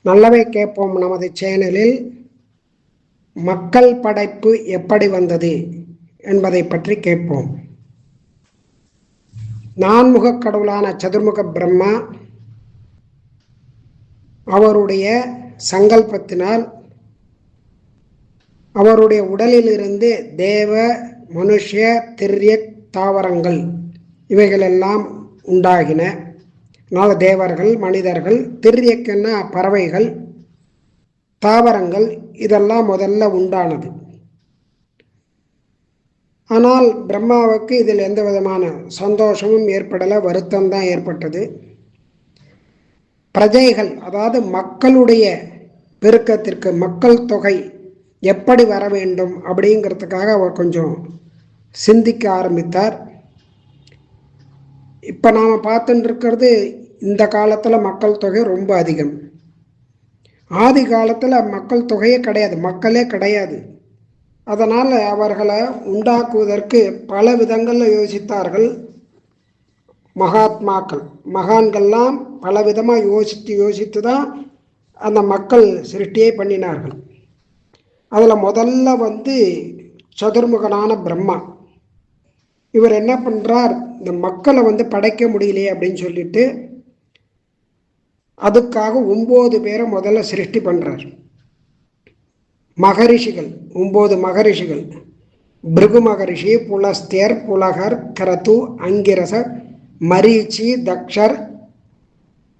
நல்லவை கேட்போம் நமது சேனலில் மக்கள் படைப்பு எப்படி வந்தது என்பதை பற்றி கேட்போம். நான்முக கடவுளான சதுர்முக பிரம்மா அவருடைய சங்கல்பத்தினால் அவருடைய உடலிலிருந்து தேவ, மனுஷ, திர்யக் தாவரங்கள் இவைகளெல்லாம் உண்டாகின. அதனால் தேவர்கள், மனிதர்கள், திர்யக்குன்னா பறவைகள், தாவரங்கள் இதெல்லாம் முதல்ல உண்டானது. ஆனால் பிரம்மாவுக்கு இதில் எந்த விதமான சந்தோஷமும் ஏற்படலை, வருத்தம்தான் ஏற்பட்டது. பிரஜைகள், அதாவது மக்களுடைய பெருக்கத்திற்கு மக்கள் தொகை எப்படி வர வேண்டும் அப்படிங்கிறதுக்காக அவர் கொஞ்சம் சிந்திக்க ஆரம்பித்தார். இப்போ நாம் பார்த்துட்டு இருக்கிறது இந்த காலத்தில் மக்கள் தொகை ரொம்ப அதிகம். ஆதி காலத்தில் மக்கள் தொகையே கிடையாது, மக்களே கிடையாது. அதனால் அவர்களை உண்டாக்குவதற்கு பல விதங்களில் யோசித்தார்கள் மகாத்மாக்கள். மகான்கள்லாம் பல விதமாக யோசித்து தான் அந்த மக்கள் சிருஷ்டியை பண்ணினார்கள். அதில் முதல்ல சதுர்முகனான பிரம்மா இவர் என்ன பண்ணுறார், இந்த மக்களை படைக்க முடியலையே அப்படின்னு சொல்லிட்டு அதுக்காக 9 பேரை முதல்ல சிருஷ்டி பண்ணுறார். மகரிஷிகள், 9 மகரிஷிகள்: பிருகு மகரிஷி, புலஸ்தியர், புலகர், கரது, அங்கிரசர், மரீச்சி, தக்ஷர்,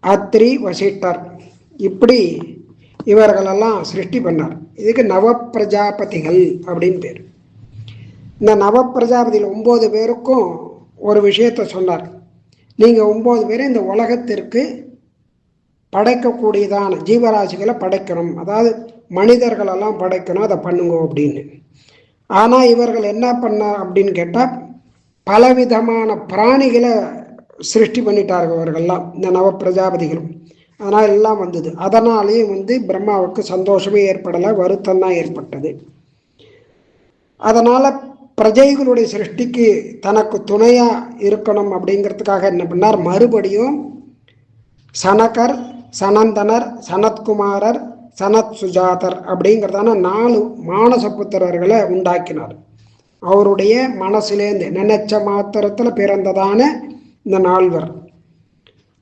அத்ரி, வசிட்டர். இப்படி இவர்களெல்லாம் சிருஷ்டி பண்ணார். இதுக்கு நவ பிரஜாபதிகள் அப்படின்னு பேர். இந்த நவ பிரஜாபதிகள் 9 பேருக்கும் ஒரு விஷயத்தை சொன்னார். நீங்கள் 9 பேரும் இந்த உலகத்திற்கு படைக்கக்கூடியதான ஜீவராசிகளை படைக்கணும், அதாவது மனிதர்களெல்லாம் படைக்கணும், அதை பண்ணுங்க அப்படின்னு. ஆனால் இவர்கள் என்ன பண்ணார் அப்படின்னு கேட்டால் பலவிதமான பிராணிகளை சிருஷ்டி பண்ணிட்டார்கள் இவர்கள்லாம், இந்த நவ பிரஜாபதிகளும். அதனால் எல்லாம் வந்தது. அதனாலேயும் பிரம்மாவுக்கு சந்தோஷமே ஏற்படலை, வருத்தம் தான் ஏற்பட்டது. அதனால் பிரஜைகளுடைய சிருஷ்டிக்கு தனக்கு துணையாக இருக்கணும் அப்படிங்கிறதுக்காக என்ன பண்ணார், மறுபடியும் சனகர், சனந்தனர், சனத்குமாரர், சனத் சுஜாதர் அப்படிங்கிறதான 4 மானசபுத்திரர்களை உண்டாக்கினார். அவருடைய மனசிலேருந்து நினைச்ச மாத்திரத்தில் பிறந்ததான இந்த 4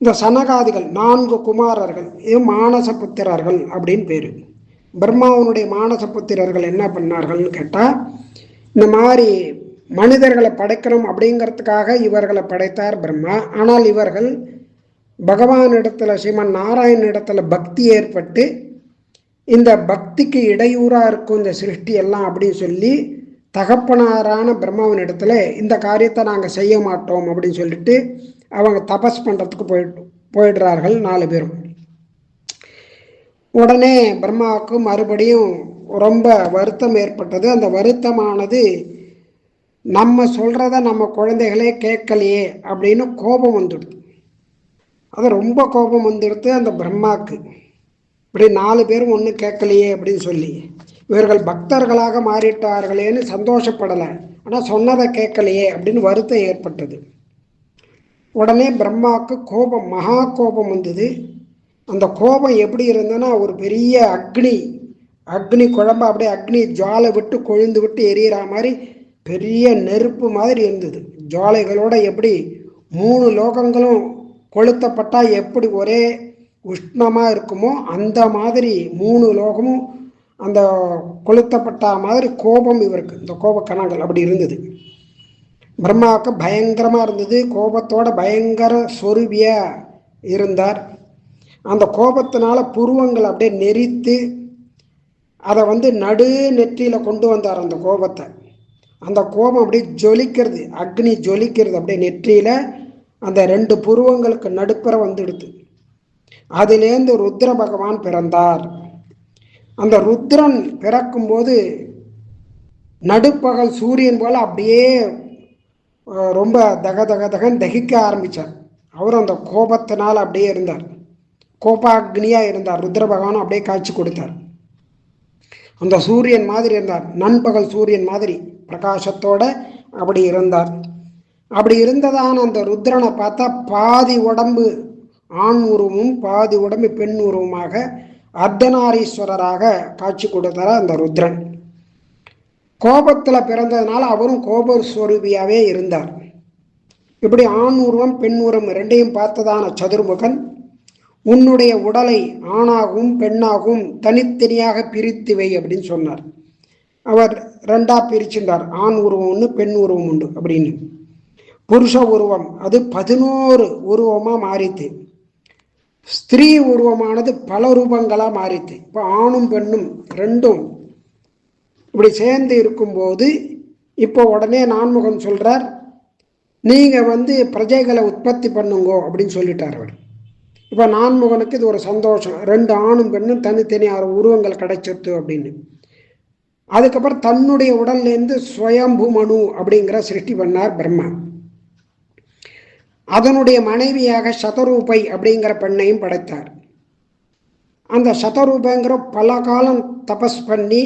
இந்த சனகாதிகள் 4 குமாரர்கள், இது மானசபுத்திரர்கள் அப்படின்னு பேர். பிரம்மாவனுடைய மானசபுத்திரர்கள் என்ன பண்ணார்கள்னு கேட்டால், இந்த மாதிரி மனிதர்களை படைக்கணும் அப்படிங்கிறதுக்காக இவர்களை படைத்தார் பிரம்மா. ஆனால் இவர்கள் பகவானிடத்தில், ஸ்ரீமன் நாராயணனிடத்தில் பக்தி ஏற்பட்டு இந்த பக்திக்கு இடையூறாக இருக்கும் இந்த சிருஷ்டி எல்லாம் அப்படின்னு சொல்லி தகப்பனாரான பிரம்மாவினிடத்தில் இந்த காரியத்தை நாங்கள் செய்ய மாட்டோம் அப்படின்னு சொல்லிட்டு அவங்க தபஸ் பண்ணுறதுக்கு போயிடுறார்கள் 4 பேரும். உடனே பிரம்மாவுக்கு மறுபடியும் ரொம்ப வருத்தம் ஏற்பட்டது. அந்த வருத்தமானது நம்ம சொல்கிறத நம்ம குழந்தைகளே கேட்கலையே அப்படின்னு கோபம் வந்துடுது. அது ரொம்ப கோபம் வந்துடுது அந்த பிரம்மாவுக்கு. இப்படி 4 பேரும் ஒன்றும் கேட்கலையே அப்படின்னு சொல்லி இவர்கள் பக்தர்களாக மாறிட்டார்களேன்னு சந்தோஷப்படலை, ஆனால் சொன்னதை கேட்கலையே அப்படின்னு வருத்தம் ஏற்பட்டது. உடனே பிரம்மாவுக்கு கோபம், மகா கோபம் வந்தது. அந்த கோபம் எப்படி இருந்ததுன்னா, ஒரு பெரிய அக்னி குழம்பு, அப்படியே அக்னி ஜுவாலை விட்டு கொழுந்து விட்டு எரியிற மாதிரி பெரிய நெருப்பு மாதிரி இருந்தது. ஜுவாலைகளோட எப்படி 3 லோகங்களும் கொளுத்தப்பட்டால் எப்படி ஒரே உஷ்ணமாக இருக்குமோ அந்த மாதிரி 3 லோகமும் அந்த கொளுத்தப்பட்ட மாதிரி கோபம் இவருக்கு, இந்த கோப கணங்கள் அப்படி இருந்தது. பிரம்மாவுக்கு பயங்கரமாக இருந்தது. கோபத்தோட பயங்கர சொருபியாக இருந்தார். அந்த கோபத்தினால புருவங்கள் அப்படியே நெரித்து அதை நடு நெற்றியில் கொண்டு வந்தார். அந்த கோபத்தை, அந்த கோபம் அப்படியே ஜொலிக்கிறது, அக்னி ஜொலிக்கிறது அப்படியே நெற்றியில். அந்த 2 புருவங்களுக்கு நடுப்புற வந்துடுது. அதிலேருந்து ருத்ர பகவான் பிறந்தார். அந்த ருத்ரன் பிறக்கும்போது நடுப்பகல் சூரியன் போல் அப்படியே ரொம்ப தகன்னு தகிக்க ஆரம்பித்தார். அவர் அந்த கோபத்தினால் அப்படியே இருந்தார், கோபாக்னியாக இருந்தார். ருத்ர பகவான் அப்படியே காட்சி கொடுத்தார். அந்த சூரியன் மாதிரி இருந்தார், நண்பகல் சூரியன் மாதிரி பிரகாசத்தோட அப்படி இருந்தார். அப்படி இருந்ததான அந்த ருத்ரனை பார்த்தா பாதி உடம்பு ஆண் உருவமும் பாதி உடம்பு பெண் உருவமாக அர்த்தநாரீஸ்வரராக காட்சி கொடுத்தார் அந்த ருத்ரன். கோபத்தில் பிறந்ததுனால அவரும் கோபஸ்வரூபியாவே இருந்தார். இப்படி ஆண் உருவம் பெண் உருவம் ரெண்டையும் பார்த்ததான சதுர்முகன் உன்னுடைய உடலை ஆணாகவும் பெண்ணாகவும் தனித்தனியாக பிரித்து வை அப்படின்னு சொன்னார். அவர் ரெண்டா பிரிச்சுட்டார். ஆண் உருவம் ஒன்று, பெண் உருவம் உண்டு அப்படின்னு. புருஷ உருவம் அது 11 உருவமாக மாறித்து. ஸ்திரீ உருவமானது பல ரூபங்களாக மாறித்து. இப்போ ஆணும் பெண்ணும் ரெண்டும் இப்படி சேர்ந்து இருக்கும்போது இப்போ உடனே நான்முகன் சொல்கிறார், நீங்கள் பிரஜைகளை உற்பத்தி பண்ணுங்கோ அப்படின்னு சொல்லிட்டார் அவர். இப்போ நான்முகனுக்கு இது ஒரு சந்தோஷம், 2 ஆணும் பெண்ணும் தனித்தனி 6 உருவங்கள் கிடைச்சிருத்து அப்படின்னு. அதுக்கப்புறம் தன்னுடைய உடல்லேருந்து ஸ்வயம்பு மனு அப்படிங்கிற சிருஷ்டி பண்ணார் பிரம்மா. அதனுடைய மனைவியாக சதரூபை அப்படிங்கிற பெண்ணையும் படைத்தார். அந்த சதரூபங்கிற பல காலம் தபஸ் பண்ணி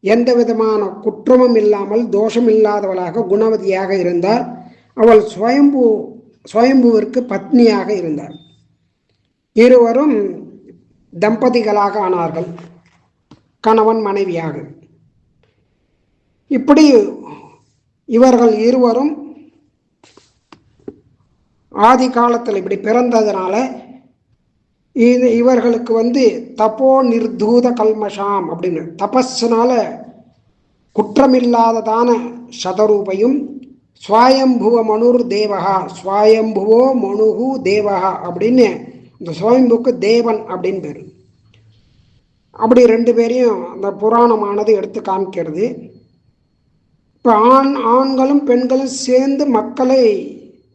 எந்த விதமான குற்றமும் இல்லாமல் தோஷம் இல்லாதவளாக குணவதியாக இருந்தார். அவள் ஸ்வயம்புவிற்கு பத்னியாக இருந்தார். இருவரும் தம்பதிகளாக ஆனார்கள், கணவன் மனைவியாக. இப்படி இவர்கள் இருவரும் ஆதி காலத்தில் இப்படி பிறந்ததுனால இவர்களுக்கு தப்போ நிர்தூத கல்மஷாம் அப்படின்னு தபஸ்னால குற்றமில்லாததான சதரூபையும் ஸ்வயம்புவ மனுர் தேவகா, ஸ்வயம்புவோ மனுகு தேவகா அப்படின்னு இந்த ஸ்வயம்புக்கு தேவன் அப்படின்னு பேர். அப்படி 2 பேரையும் அந்த புராணமானது எடுத்து காமிக்கிறது. இப்போ ஆண்களும் பெண்களும் சேர்ந்து மக்களை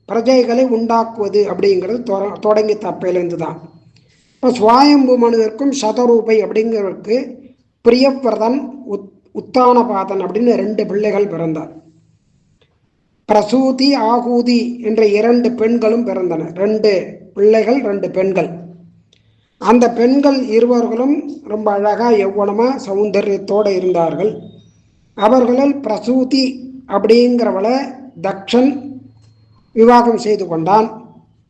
பிரஜைகளை உண்டாக்குவது அப்படிங்கிறது தொடங்கி தப்பையிலேருந்து தான். இப்போ ஸ்வயம்பு மனுவிற்கும் சதரூபை அப்படிங்கிறவருக்கு பிரியப்பிரதன் உத்தானபாதன் அப்படின்னு 2 பிள்ளைகள் பிறந்தார். பிரசூதி ஆகூதி என்ற 2 பெண்களும் பிறந்தனர். 2 பிள்ளைகள் 2 பெண்கள். அந்த பெண்கள் இருவர்களும் ரொம்ப அழகாக யௌவனமாக சௌந்தரியத்தோடு இருந்தார்கள். அவர்களில் பிரசூதி அப்படிங்கிறவளை தக்ஷன் விவாகம் செய்து கொண்டான்.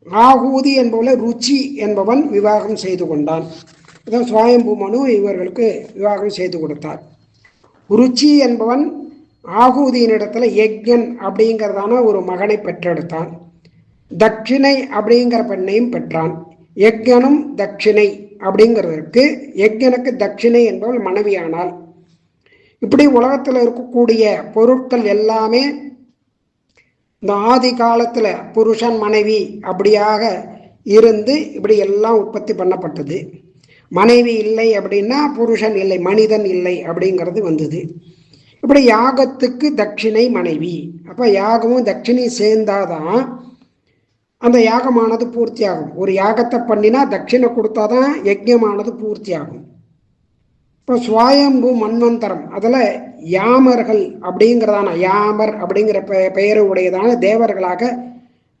ஆகூதி என்பவளை ருச்சி என்பவன் விவாகம் செய்து கொண்டான். அதான் ஸ்வயம்பு மனு இவர்களுக்கு விவாகம் செய்து கொடுத்தார். ருச்சி என்பவன் ஆகூதியினிடத்தில் யக்ஞன் அப்படிங்கிறதான ஒரு மகனை பெற்றெடுத்தான். தட்சிணை அப்படிங்கிற பெண்ணையும் பெற்றான். யக்ஞனும் தட்சிணை அப்படிங்கிறதுக்கு யக்ஞனுக்கு தட்சிணை என்பவள் மனைவியானாள். இப்படி உலகத்தில் இருக்கக்கூடிய பொருட்கள் எல்லாமே இந்த ஆதி காலத்தில் புருஷன் மனைவி அப்படியாக இருந்து இப்படி எல்லாம் உற்பத்தி பண்ணப்பட்டது. மனைவி இல்லை அப்படின்னா புருஷன் இல்லை, மனிதன் இல்லை அப்படிங்கிறது வந்தது. இப்படி யாகத்துக்கு தட்சிணை மனைவி. அப்போ யாகமும் தட்சிணையும் சேர்ந்தாதான் அந்த யாகமானது பூர்த்தி ஆகும். ஒரு யாகத்தை பண்ணினா தட்சிணை கொடுத்தாதான் யஜ்யமானது பூர்த்தி ஆகும். இப்போ ஸ்வயம்பு மன்வந்தரம் அதில் யாமர்கள் அப்படிங்கிறதான யாமர் அப்படிங்கிற பெயரை உடையதான தேவர்களாக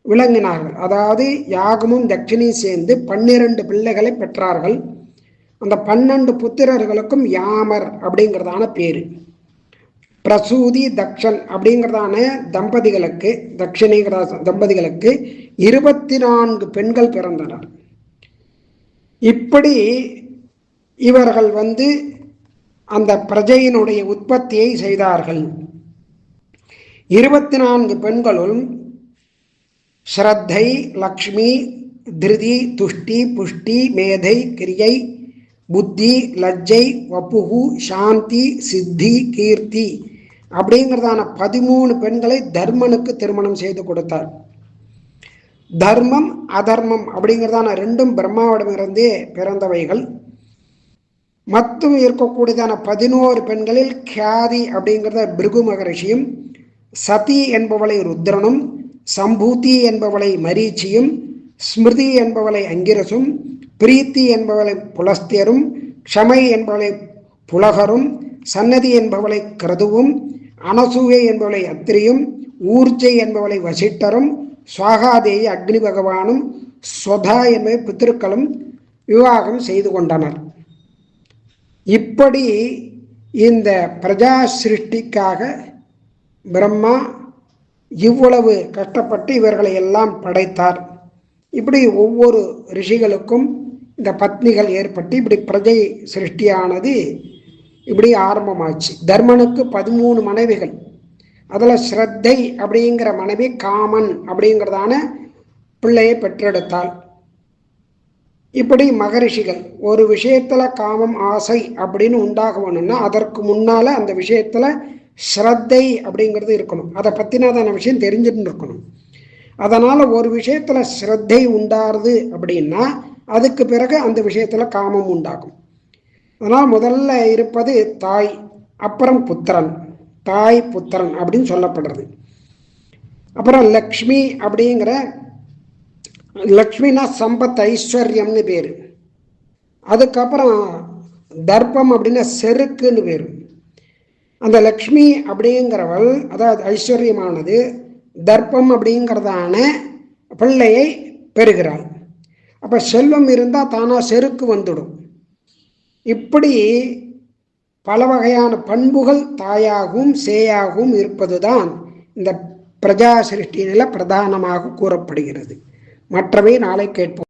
விளங்கினார்கள். அதாவது யாகமும் தட்சிணையும் சேர்ந்து 12 பிள்ளைகளை பெற்றார்கள். அந்த 12 புத்திரர்களுக்கும் யாமர் அப்படிங்கிறதான பேரு. பிரசூதி தக்ஷன் அப்படிங்கிறதான தம்பதிகளுக்கு, தட்சிணைங்கிற தம்பதிகளுக்கு 24 பெண்கள் பிறந்தனர். இப்படி இவர்கள் அந்த பிரஜையினுடைய உற்பத்தியை செய்தார்கள். 24 பெண்களும் ஸ்ரத்தை, லக்ஷ்மி, திருதி, துஷ்டி, புஷ்டி, மேதை, கிரியை, புத்தி, லஜ்ஜை, வப்புகு, சாந்தி, சித்தி, கீர்த்தி அப்படிங்கிறதான 13 பெண்களை தர்மனுக்கு திருமணம் செய்து கொடுத்தார். தர்மம் அதர்மம் அப்படிங்கிறதான 2ம் பிரம்மாவிடமிருந்தே பிறந்தவைகள். மற்றும் இருக்கக்கூடியதான 11 பெண்களில் கியாதி அப்படிங்கிறத பிருகு மகரிஷியும், சதி என்பவளை ருத்ரனும், சம்பூதி என்பவளை மரீச்சியும், ஸ்மிருதி என்பவளை அங்கிரசும், பிரீத்தி என்பவளை புலஸ்தியரும், க்ஷமை என்பவளை புலகரும், சன்னதி என்பவளை கிரதுவும், அனசூயை என்பவளை அத்திரியும், ஊர்ஜை என்பவளை வசிட்டரும், சுவாகாதேயை அக்னி பகவானும், ஸ்வதா என்பவை பித்திருக்களும் விவாகம் செய்து கொண்டனர். இப்படி இந்த பிரஜா சிருஷ்டிக்காக பிரம்மா இவ்வளவு கஷ்டப்பட்டு இவர்களை எல்லாம் படைத்தார். இப்படி ஒவ்வொரு ரிஷிகளுக்கும் இந்த பத்னிகள் ஏற்பட்டு இப்படி பிரஜை சிருஷ்டியானது இப்படி ஆரம்பமாச்சு. தர்மனுக்கு 13 மனைவிகள். அதில் ஸ்ரத்தை அப்படிங்கிற மனைவி காமன் அப்படிங்கிறதான பிள்ளையை பெற்றெடுத்தாள். இப்படி மகரிஷிகள் ஒரு விஷயத்துல காமம் ஆசை அப்படின்னு உண்டாகணும்னா அதற்கு முன்னால அந்த விஷயத்துல ஸ்ரத்தை அப்படிங்கிறது இருக்கணும். அதை பத்தினதான விஷயம் தெரிஞ்சுட்டு இருக்கணும். அதனால ஒரு விஷயத்துல ஸ்ரத்தை உண்டாருது அப்படின்னா அதுக்கு பிறகு அந்த விஷயத்துல காமம் உண்டாகும். அதனால் முதல்ல இருப்பது தாய், அப்புறம் புத்திரன், தாய் புத்திரன் அப்படின்னு சொல்லப்படுறது. அப்புறம் லக்ஷ்மி அப்படிங்கிற, லக்ஷ்மினா சம்பத் ஐஸ்வர்யம்னு பேர். அதுக்கப்புறம் தர்ப்பம் அப்படின்னா செருக்குன்னு பேர். அந்த லக்ஷ்மி அப்படிங்கிறவள், அதாவது ஐஸ்வர்யமானது, தர்ப்பம் அப்படிங்கிறதான பிள்ளையை பெறுகிறாள். அப்போ செல்வம் இருந்தால் தானாக செருக்கு வந்துடும். இப்படி பல வகையான பண்புகள் தாயாகவும் சேயாகவும் இருப்பது தான் இந்த பிரஜா சிருஷ்டியில பிரதானமாக கூறப்படுகிறது. மற்றவை நாளை கேட்போம்.